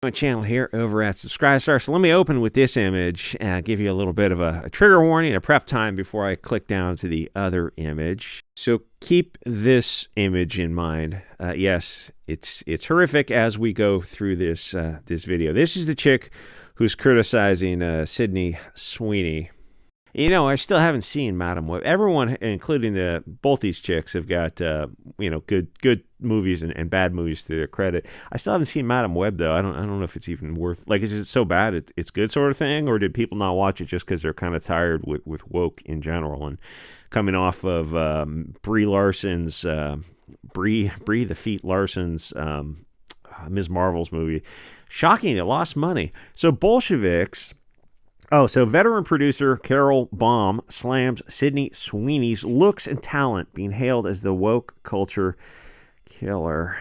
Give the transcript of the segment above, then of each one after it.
My channel here over at SubStars. So let me open with this image and give you a little bit of a trigger warning, a prep time before I click down to the other image. So keep this image in mind. Yes, it's horrific as we go through this this video. This is the chick who's criticizing Sydney Sweeney. You know, I still haven't seen Madam Web. Everyone, including both these chicks, have got good movies and bad movies to their credit. I still haven't seen Madam Web though. I don't know if it's even worth. Like, is it so bad it's good sort of thing, or did people not watch it just because they're kind of tired with woke in general and coming off of Brie Larson's Brie the Feet Larson's Ms. Marvel's movie? Shocking, it lost money. So Bolsheviks. Oh, so veteran producer Carol Baum slams Sydney Sweeney's looks and talent, being hailed as the woke culture killer.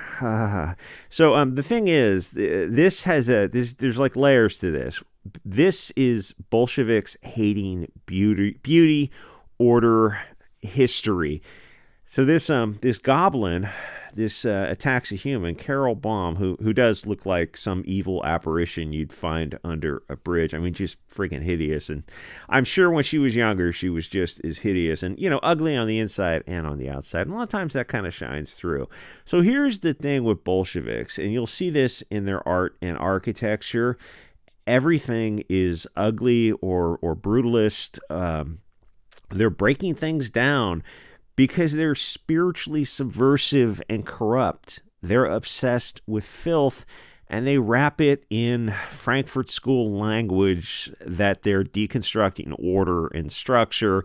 So the thing is, this has there's like layers to this. This is Bolsheviks hating beauty, order, history. So this Goblin, this attacks a human, Carol Baum, who does look like some evil apparition you'd find under a bridge. I mean, just freaking hideous. And I'm sure when she was younger, she was just as hideous and, ugly on the inside and on the outside. And a lot of times that kind of shines through. So here's the thing with Bolsheviks, and you'll see this in their art and architecture. Everything is ugly or brutalist. They're breaking things down because they're spiritually subversive and corrupt. They're obsessed with filth, and they wrap it in Frankfurt School language that they're deconstructing order and structure.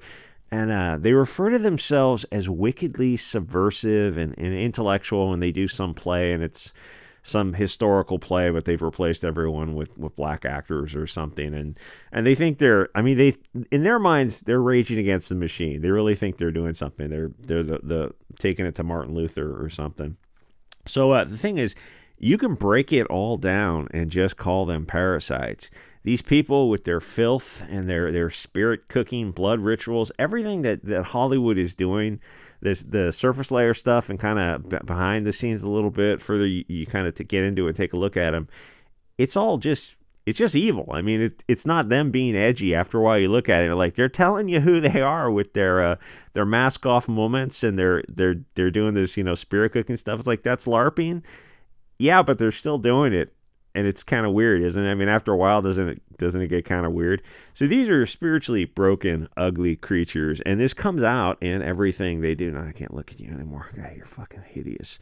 And they refer to themselves as wickedly subversive and intellectual when they do some play, and it's some historical play, but they've replaced everyone with black actors or something. And they think they in their minds, they're raging against the machine. They really think they're doing something. They're the taking it to Martin Luther or something. So the thing is, you can break it all down and just call them parasites. These people with their filth and their spirit cooking blood rituals, everything that Hollywood is doing, the surface layer stuff and kind of behind the scenes a little bit further, you kind of to get into it and take a look at them. It's just evil. I mean, it's not them being edgy. After a while, you look at it, like they're telling you who they are with their mask off moments, and they're doing this spirit cooking stuff. It's like, that's LARPing, yeah, but they're still doing it. And it's kind of weird, isn't it? I mean, after a while, doesn't it get kind of weird? So these are spiritually broken, ugly creatures, and this comes out in everything they do. Now, I can't look at you anymore. God, you're fucking hideous.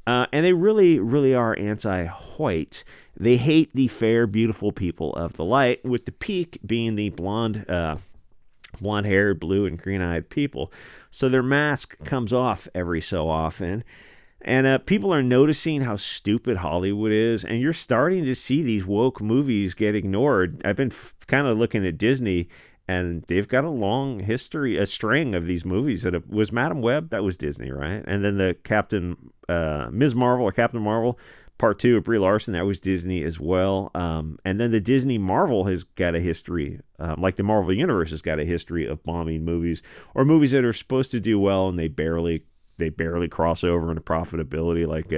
And they really, really are anti-white. They hate the fair, beautiful people of the light, with the peak being the blonde-haired, blue and green-eyed people. So their mask comes off every so often. And people are noticing how stupid Hollywood is, and you're starting to see these woke movies get ignored. I've been kind of looking at Disney, and they've got a long history, a string of these movies. Was Madam Web, that was Disney, right? And then the Ms. Marvel or Captain Marvel, Part 2 of Brie Larson, that was Disney as well. And then the Disney Marvel has got a history, like the Marvel Universe has got a history of bombing movies, or movies that are supposed to do well and they barely cross over into profitability, like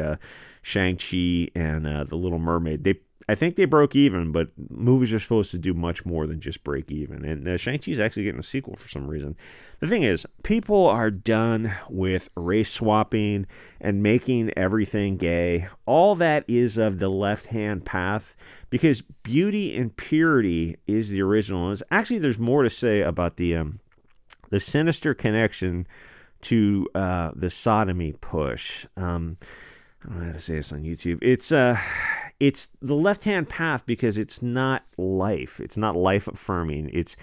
Shang-Chi and The Little Mermaid. I think they broke even, but movies are supposed to do much more than just break even. And Shang-Chi is actually getting a sequel for some reason. The thing is, people are done with race swapping and making everything gay. All that is of the left-hand path, because beauty and purity is the original. Actually, there's more to say about the sinister connection to the sodomy push. I don't know how to say this on YouTube. It's the left-hand path because it's not life. It's not life-affirming. It's,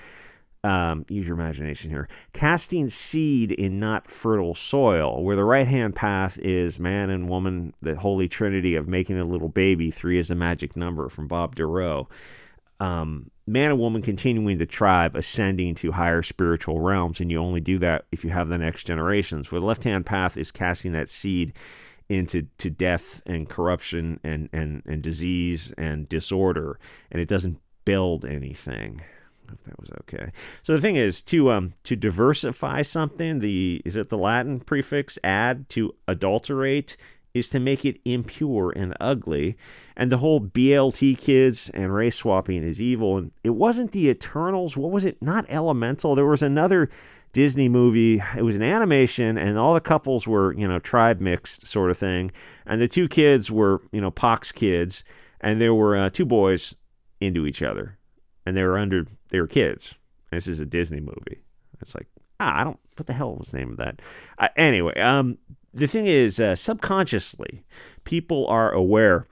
use your imagination here, casting seed in not fertile soil, where the right-hand path is man and woman, the holy trinity of making a little baby. 3 is a magic number from Bob Duro. Man and woman continuing the tribe, ascending to higher spiritual realms, and you only do that if you have the next generations. Where the left-hand path is casting that seed into death and corruption and disease and disorder, and it doesn't build anything. I hope that was okay. So the thing is, to diversify something, is it the Latin prefix "ad," to adulterate, is to make it impure and ugly. And the whole BLT kids and race swapping is evil. And it wasn't the Eternals. What was it? Not Elemental. There was another Disney movie. It was an animation, and all the couples were, tribe mixed sort of thing. And the two kids were, Pox kids, and there were two boys into each other, and they were kids. And this is a Disney movie. It's like, what the hell was the name of that? Anyway, the thing is, subconsciously, people are aware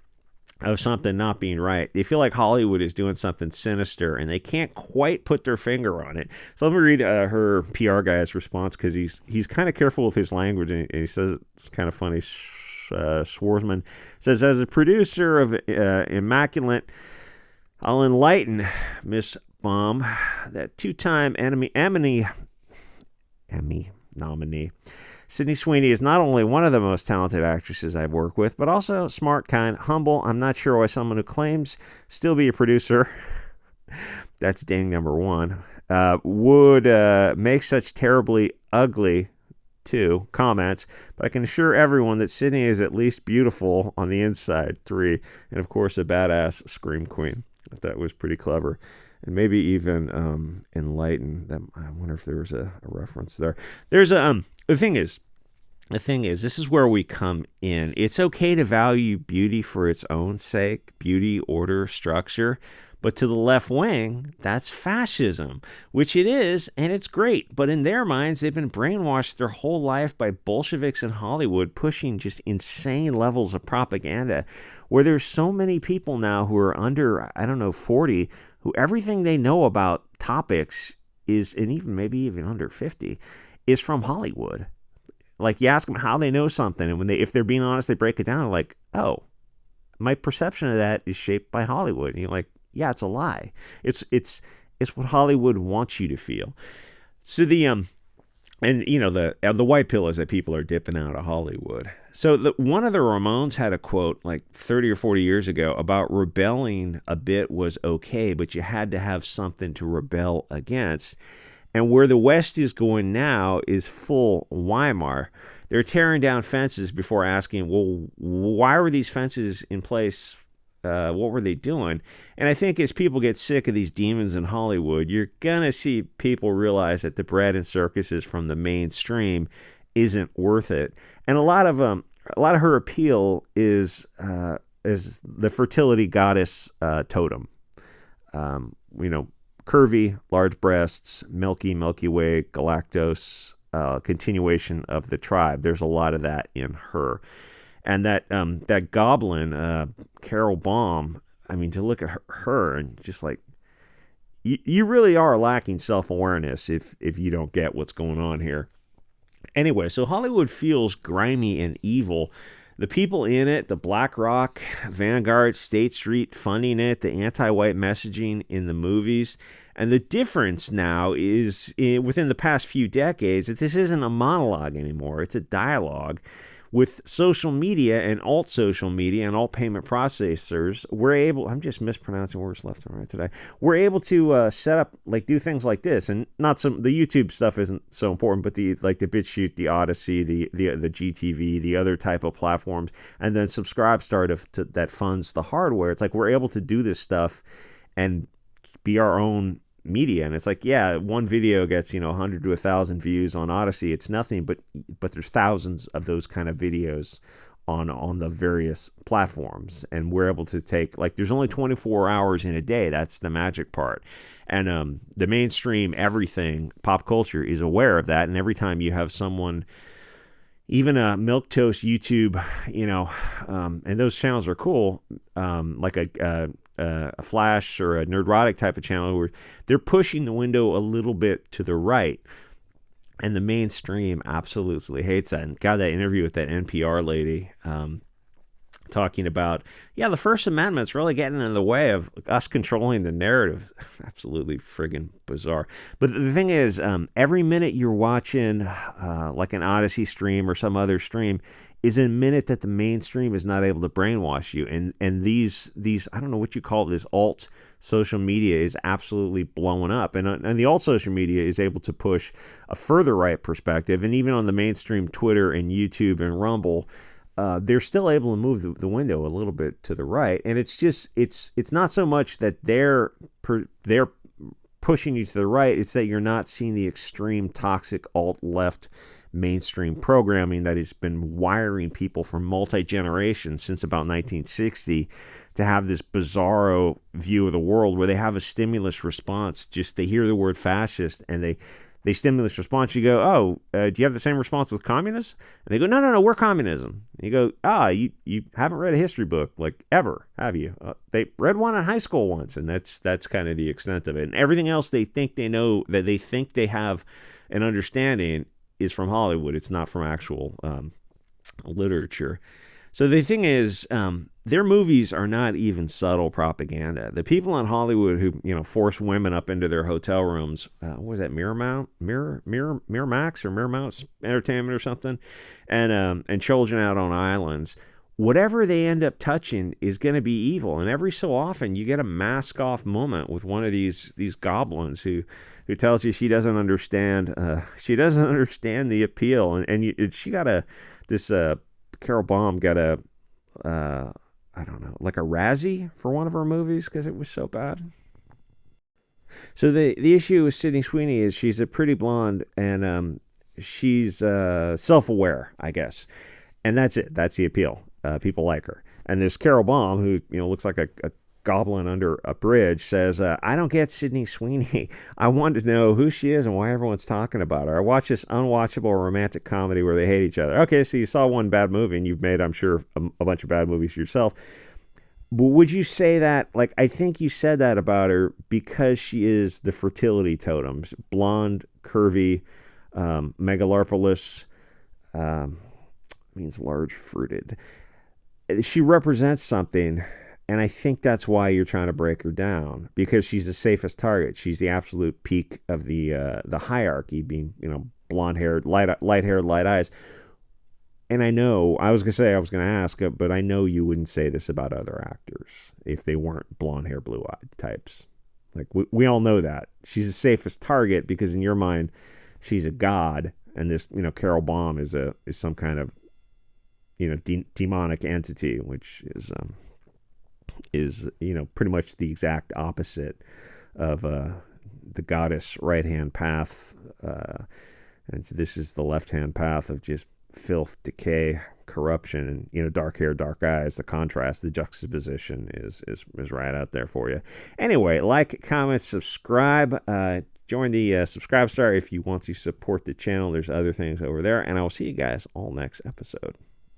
of something not being right. They feel like Hollywood is doing something sinister, and they can't quite put their finger on it. So let me read her PR guy's response, because he's kind of careful with his language, and he says it's kind of funny. Schwarzman says, as a producer of Immaculate, I'll enlighten Miss Baum that two-time Emmy nominee Sydney Sweeney is not only one of the most talented actresses I've worked with, but also smart, kind, humble. I'm not sure why someone who claims still be a producer, that's ding number one, would make such terribly ugly, two, comments. But I can assure everyone that Sydney is at least beautiful on the inside, three, and of course a badass scream queen. I thought was pretty clever. And maybe even enlighten them. I wonder if there was a reference there. There's the thing is, this is where we come in. It's okay to value beauty for its own sake, beauty, order, structure. But to the left wing, that's fascism, which it is, and it's great. But in their minds, they've been brainwashed their whole life by Bolsheviks in Hollywood pushing just insane levels of propaganda, where there's so many people now who are under, 40, who everything they know about topics is, and maybe even under 50, is from Hollywood. Like, you ask them how they know something, and if they're being honest, they break it down, like, oh, my perception of that is shaped by Hollywood. And you're like, yeah, it's a lie. It's what Hollywood wants you to feel. So the white pill is that people are dipping out of Hollywood. So one of the Ramones had a quote like 30 or 40 years ago about rebelling a bit was okay, but you had to have something to rebel against. And where the West is going now is full Weimar. They're tearing down fences before asking, well, why were these fences in place? What were they doing? And I think as people get sick of these demons in Hollywood, you're going to see people realize that the bread and circuses from the mainstream isn't worth it. And a lot of her appeal is the fertility goddess totem. Curvy, large breasts, Milky Way, galactose, continuation of the tribe. There's a lot of that in her. And that Goblin, Carol Baum, to look at her and just like, you really are lacking self-awareness if you don't get what's going on here. Anyway, so Hollywood feels grimy and evil. The people in it, the BlackRock, Vanguard, State Street funding it, the anti-white messaging in the movies. And the difference now is, within the past few decades, that this isn't a monologue anymore. It's a dialogue. With social media and alt social media and alt payment processors, we're able, I'm just mispronouncing words left and right today. We're able to set up, do things like this. And the YouTube stuff isn't so important, but the BitChute, the Odyssey, the GTV, the other type of platforms, and then SubScribeStar to that funds the hardware. It's like we're able to do this stuff and be our own media. And it's like, yeah, one video gets 100 to 1,000 views on Odyssey. It's nothing, but there's thousands of those kind of videos on the various platforms, and we're able to take, there's only 24 hours in a day. That's the magic part. And the mainstream everything pop culture is aware of that. And every time you have someone, even a milquetoast YouTube, and those channels are cool, like a Flash or a Nerdrotic type of channel, where they're pushing the window a little bit to the right, and the mainstream absolutely hates that. And got that interview with that NPR lady, talking about, the First Amendment's really getting in the way of us controlling the narrative. Absolutely friggin' bizarre. But the thing is, every minute you're watching like an Odyssey stream or some other stream is a minute that the mainstream is not able to brainwash you. And these I don't know what you call this, alt social media is absolutely blowing up. And the alt social media is able to push a further right perspective. And even on the mainstream Twitter and YouTube and Rumble, they're still able to move the window a little bit to the right, and it's not so much that they're pushing you to the right, it's that you're not seeing the extreme toxic alt-left mainstream programming that has been wiring people for multi-generations since about 1960 to have this bizarro view of the world where they have a stimulus response. Just they hear the word fascist and they stimulus response. You go, oh, do you have the same response with communists? And they go, no, we're communism. And you go, you haven't read a history book like ever, have you? They read one in high school once, and that's kind of the extent of it. And everything else they think they know, that they think they have an understanding, is from Hollywood. It's not from actual literature. So the thing is, their movies are not even subtle propaganda. The people in Hollywood who force women up into their hotel rooms, what was that, Miramax or Miramax Entertainment or something, and children out on islands. Whatever they end up touching is going to be evil, and every so often you get a mask off moment with one of these goblins who tells you she doesn't understand the appeal, and she got Carol Baum got I don't know, like a Razzie for one of her movies because it was so bad. So the issue with Sydney Sweeney is she's a pretty blonde, and she's self-aware, I guess, and that's it. That's the appeal. People like her. And this Carol Baum, who looks like a goblin under a bridge, says, I don't get Sydney Sweeney. I want to know who she is and why everyone's talking about her. I watch this unwatchable romantic comedy where they hate each other. Okay, so you saw one bad movie, and you've made, I'm sure, a bunch of bad movies yourself. But would you say that, like, I think you said that about her because she is the fertility totem. Blonde, curvy, megalarpalus, means large fruited. She represents something. And I think that's why you're trying to break her down, because she's the safest target. She's the absolute peak of the hierarchy, being blonde-haired, light-haired, light eyes. And I know I was gonna ask, but I know you wouldn't say this about other actors if they weren't blonde-haired, blue-eyed types. Like we all know that she's the safest target because in your mind she's a god, and this Carol Baum is some kind of demonic entity, which is pretty much the exact opposite of the goddess right-hand path, and this is the left-hand path of just filth, decay, corruption, and dark hair, dark eyes. The contrast, the juxtaposition is right out there for you. Anyway, like, comment, subscribe. Join the SubScribe Star if you want to support the channel. There's other things over there, and I will see you guys all next episode.